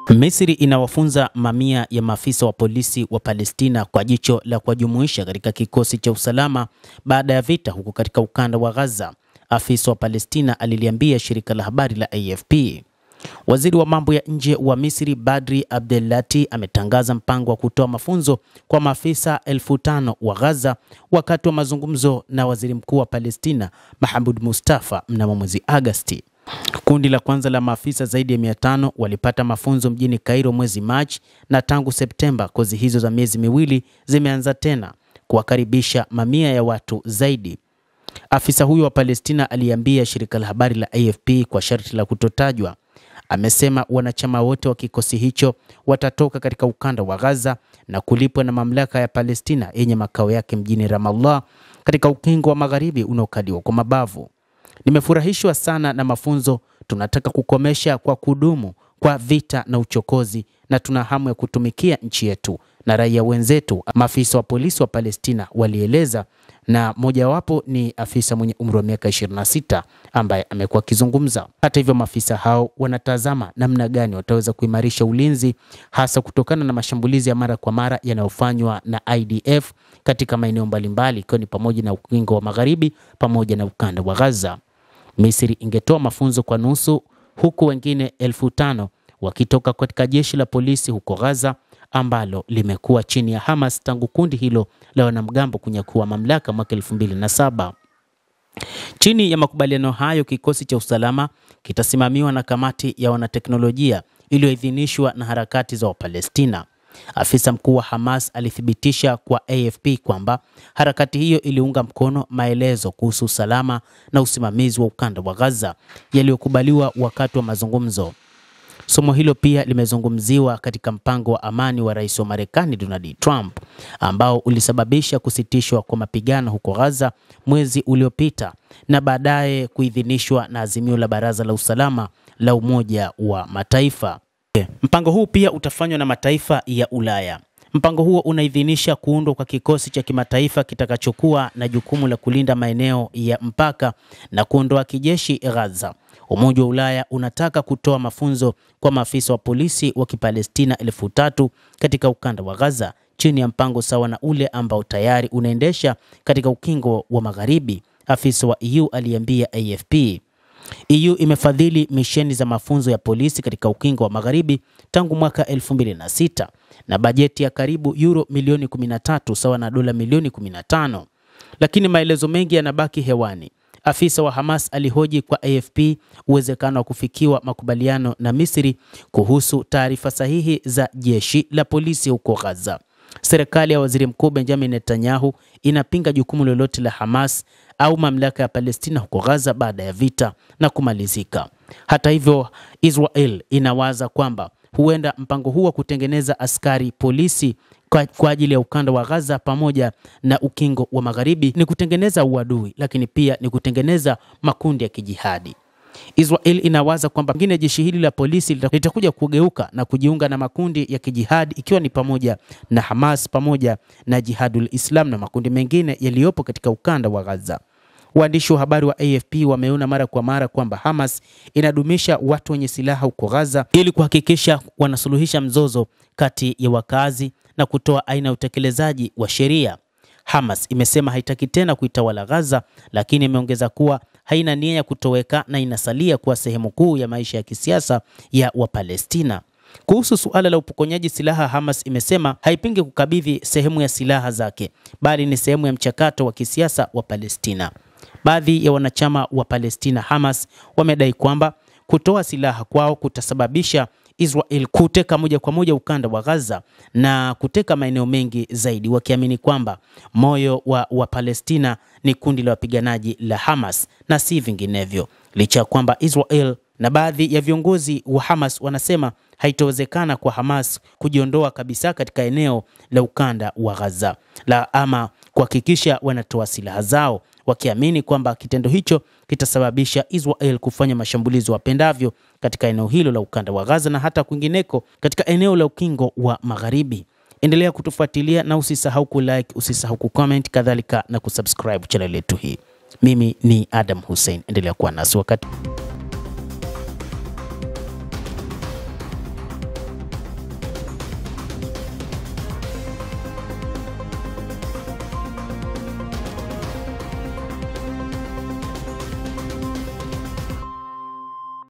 Misri inawafunza mamia ya maafisa wa polisi wa Palestina kwa jicho la kuwajumuisha katika kikosi cha usalama baada ya vita huko katika ukanda wa Gaza, afisa wa Palestina aliliambia shirika la habari la AFP. Waziri wa mambo ya nje wa Misri Badri Abdelati ametangaza mpango wa kutoa mafunzo kwa maafisa 5,000 wa Gaza wakati wa mazungumzo na waziri mkuu wa Palestina Mahmoud Mustafa mnamo mwezi Agosti. Kundi la kwanza la maafisa zaidi ya 500 walipata mafunzo mjini Cairo mwezi Machi, na tangu Septemba kozi hizo za miezi miwili zimeanza tena kuwakaribisha mamia ya watu zaidi. Afisa huyo wa Palestina aliambia shirika la habari la AFP kwa sharti la kutotajwa. Amesema wanachama wote wa kikosi hicho watatoka katika ukanda wa Gaza na kulipwa na mamlaka ya Palestina yenye makao yake mjini Ramallah katika ukingo wa magharibi unaokaliwa kwa mabavu. Nimefurahishwa sana na mafunzo. Tunataka kukomesha kwa kudumu kwa vita na uchokozi, na tuna hamu ya kutumikia nchi yetu na raia wenzetu, maafisa wa polisi wa Palestina walieleza, na mojawapo ni afisa mwenye umri wa miaka 26 ambaye amekuwa akizungumza. Hata hivyo, maafisa hao wanatazama namna gani wataweza kuimarisha ulinzi, hasa kutokana na mashambulizi ya mara kwa mara yanayofanywa na IDF katika maeneo mbalimbali, ikiwa ni pamoja na ukingo wa magharibi pamoja na ukanda wa Gaza. Misri ingetoa mafunzo kwa nusu, huku wengine 5,000 wakitoka katika jeshi la polisi huko Gaza ambalo limekuwa chini ya Hamas tangu kundi hilo la wanamgambo kunyakua mamlaka mwaka 2007. Chini ya makubaliano hayo, kikosi cha usalama kitasimamiwa na kamati ya wanateknolojia iliyoidhinishwa na harakati za Wapalestina. Afisa mkuu wa Hamas alithibitisha kwa AFP kwamba harakati hiyo iliunga mkono maelezo kuhusu usalama na usimamizi wa ukanda wa Gaza yaliyokubaliwa wakati wa mazungumzo. Somo hilo pia limezungumziwa katika mpango wa amani wa rais wa Marekani Donald Trump, ambao ulisababisha kusitishwa kwa mapigano huko Gaza mwezi uliopita na baadaye kuidhinishwa na azimio la Baraza la Usalama la Umoja wa Mataifa. Mpango huu pia utafanywa na mataifa ya Ulaya. Mpango huo unaidhinisha kuundwa kwa kikosi cha kimataifa kitakachokuwa na jukumu la kulinda maeneo ya mpaka na kuondoa kijeshi Gaza. Umoja wa Ulaya unataka kutoa mafunzo kwa maafisa wa polisi wa Kipalestina 3,000 katika ukanda wa Gaza chini ya mpango sawa na ule ambao tayari unaendesha katika ukingo wa magharibi, afisa wa EU aliambia AFP. EU imefadhili misheni za mafunzo ya polisi katika ukingo wa magharibi tangu mwaka 2006 na bajeti ya karibu euro milioni 13 sawa na dola milioni 15. Lakini maelezo mengi yanabaki hewani. Afisa wa Hamas alihoji kwa AFP uwezekano wa kufikiwa makubaliano na Misri kuhusu taarifa sahihi za jeshi la polisi huko Gaza. Serikali ya Waziri Mkuu Benjamin Netanyahu inapinga jukumu lolote la Hamas au mamlaka ya Palestina huko Gaza baada ya vita na kumalizika. Hata hivyo, Israel inawaza kwamba huenda mpango huu wa kutengeneza askari polisi kwa ajili ya ukanda wa Gaza pamoja na ukingo wa magharibi ni kutengeneza uadui, lakini pia ni kutengeneza makundi ya kijihadi. Israel inawaza kwamba pengine jeshi hili la polisi litakuja kugeuka na kujiunga na makundi ya kijihadi, ikiwa ni pamoja na Hamas pamoja na Jihadul Islam na makundi mengine yaliyopo katika ukanda wa Gaza. Waandishi wa habari wa AFP wameona mara kwa mara kwamba Hamas inadumisha watu wenye silaha huko Gaza ili kuhakikisha wanasuluhisha mzozo kati ya wakazi na kutoa aina ya utekelezaji wa sheria. Hamas imesema haitaki tena kuitawala Gaza, lakini imeongeza kuwa haina nia ya kutoweka na inasalia kuwa sehemu kuu ya maisha ya kisiasa ya Wapalestina. Kuhusu suala la upokonyaji silaha, Hamas imesema haipingi kukabidhi sehemu ya silaha zake, bali ni sehemu ya mchakato wa kisiasa wa Palestina. Baadhi ya wanachama wa Palestina Hamas wamedai kwamba kutoa silaha kwao kutasababisha Israel kuteka moja kwa moja ukanda wa Gaza na kuteka maeneo mengi zaidi, wakiamini kwamba moyo wa Palestina ni kundi la wapiganaji la Hamas na si vinginevyo. Licha kwamba Israel na baadhi ya viongozi wa Hamas wanasema haitowezekana kwa Hamas kujiondoa kabisa katika eneo la ukanda wa Gaza la ama kuhakikisha wanatoa silaha zao, wakiamini kwamba kitendo hicho kitasababisha Israel kufanya mashambulizi wapendavyo katika eneo hilo la ukanda wa Gaza na hata kwingineko katika eneo la ukingo wa magharibi. Endelea kutufuatilia na usisahau kulike, usisahau kucomment, kadhalika na kusubscribe channel yetu hii. Mimi ni Adam Hussein. Endelea kuwa nasi wakati